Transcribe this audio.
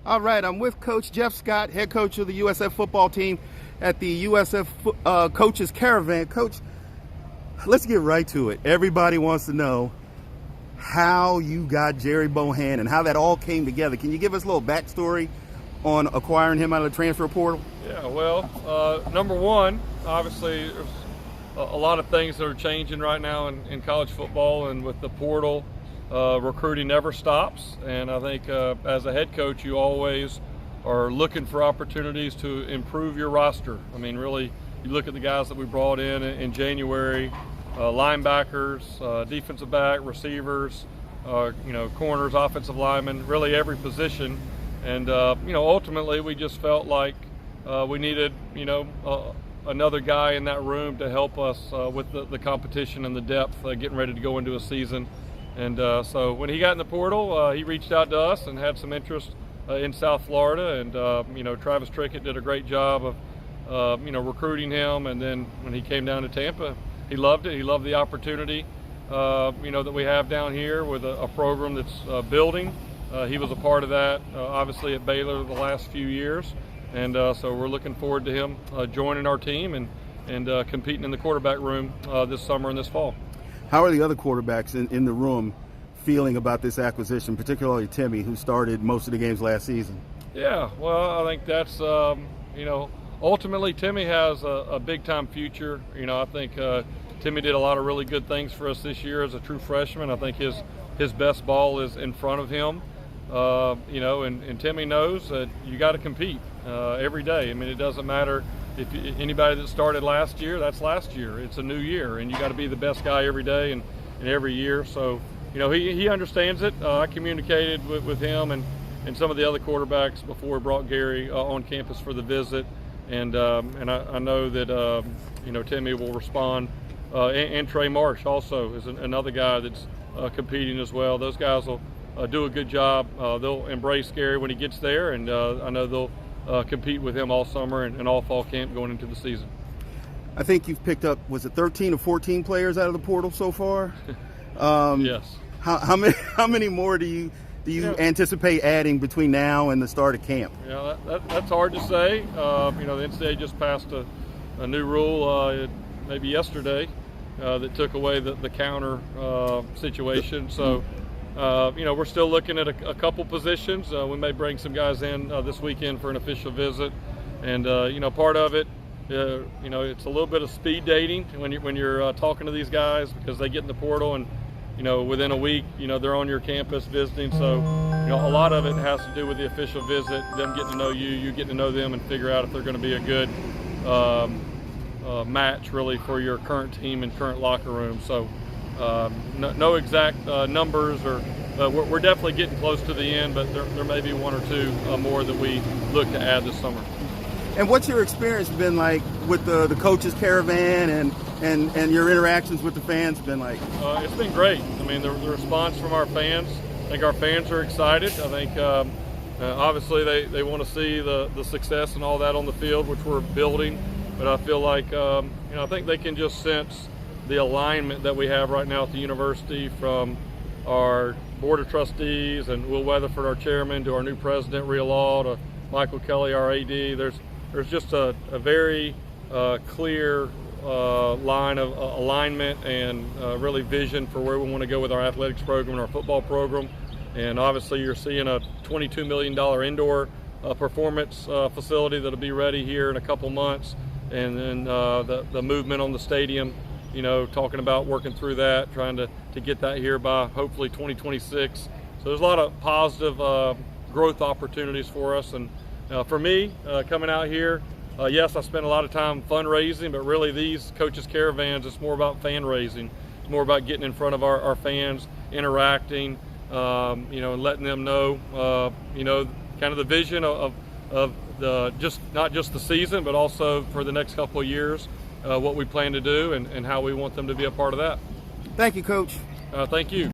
All right, I'm with Coach Jeff Scott, head coach of the USF football team at the USF Coaches Caravan. Coach, let's get right to it. Everybody wants to know how you got Jerry Bohan and how that all came together. Can you give us a little backstory on acquiring him out of the transfer portal? Yeah, well, number one, obviously, there's a lot of things that are changing right now in college football, and with the portal, recruiting never stops. And I think as a head coach, you always are looking for opportunities to improve your roster. I mean, really, you look at the guys that we brought in January, linebackers, defensive back, receivers, corners, offensive linemen, really every position. And, ultimately we just felt like we needed, another guy in that room to help us with the competition and the depth getting ready to go into a season. And so when he got in the portal, he reached out to us and had some interest in South Florida. And, Travis Trickett did a great job of, recruiting him. And then when he came down to Tampa, he loved it. He loved the opportunity, that we have down here with a program that's building. He was a part of that, obviously, at Baylor the last few years. And so we're looking forward to him joining our team and competing in the quarterback room this summer and this fall. How are the other quarterbacks in the room feeling about this acquisition, particularly Timmy, who started most of the games last season? Yeah, well, I think that's, ultimately Timmy has a big-time future. I think Timmy did a lot of really good things for us this year as a true freshman. I think his best ball is in front of him. And Timmy knows that you got to compete every day. I mean, it doesn't matter if anybody that started last year, that's last year. It's a new year, and you got to be the best guy every day and every year. So, he understands it. I communicated with him and some of the other quarterbacks before we brought Gary on campus for the visit, and I know that Timmy will respond. And Trey Marsh also is another guy that's competing as well. Those guys will do a good job. They'll embrace Gary when he gets there, and I know they'll compete with him all summer and all fall camp going into the season. I think you've picked up, was it 13 or 14 players out of the portal so far? Yes. How many more do you anticipate adding between now and the start of camp? Yeah, that's hard to say. The NCAA just passed a new rule maybe yesterday that took away the counter situation. So. We're still looking at a couple positions. We may bring some guys in this weekend for an official visit, and part of it, it's a little bit of speed dating when you're talking to these guys, because they get in the portal and within a week they're on your campus visiting. So a lot of it has to do with the official visit, them getting to know you getting to know them, and figure out if they're going to be a good match really for your current team and current locker room. So. No exact numbers, or we're definitely getting close to the end, but there may be one or two more that we look to add this summer. And what's your experience been like with the Coaches Caravan and your interactions with the fans been like? It's been great. I mean, the response from our fans, I think our fans are excited. I think obviously they want to see the success and all that on the field, which we're building, but I feel like I think they can just sense the alignment that we have right now at the university, from our board of trustees and Will Weatherford, our chairman, to our new president, Rhea Law, to Michael Kelly, our AD. There's just a very clear line of alignment and really vision for where we want to go with our athletics program and our football program. And obviously you're seeing a $22 million indoor performance facility that'll be ready here in a couple months. And then the movement on the stadium, talking about working through that, trying to get that here by hopefully 2026. So there's a lot of positive growth opportunities for us. And for me, coming out here, yes, I spent a lot of time fundraising, but really these Coaches Caravans, it's more about fan raising. It's more about getting in front of our fans, interacting, and letting them know, kind of the vision of the not just the season, but also for the next couple of years. What we plan to do and how we want them to be a part of that. Thank you, Coach. Thank you.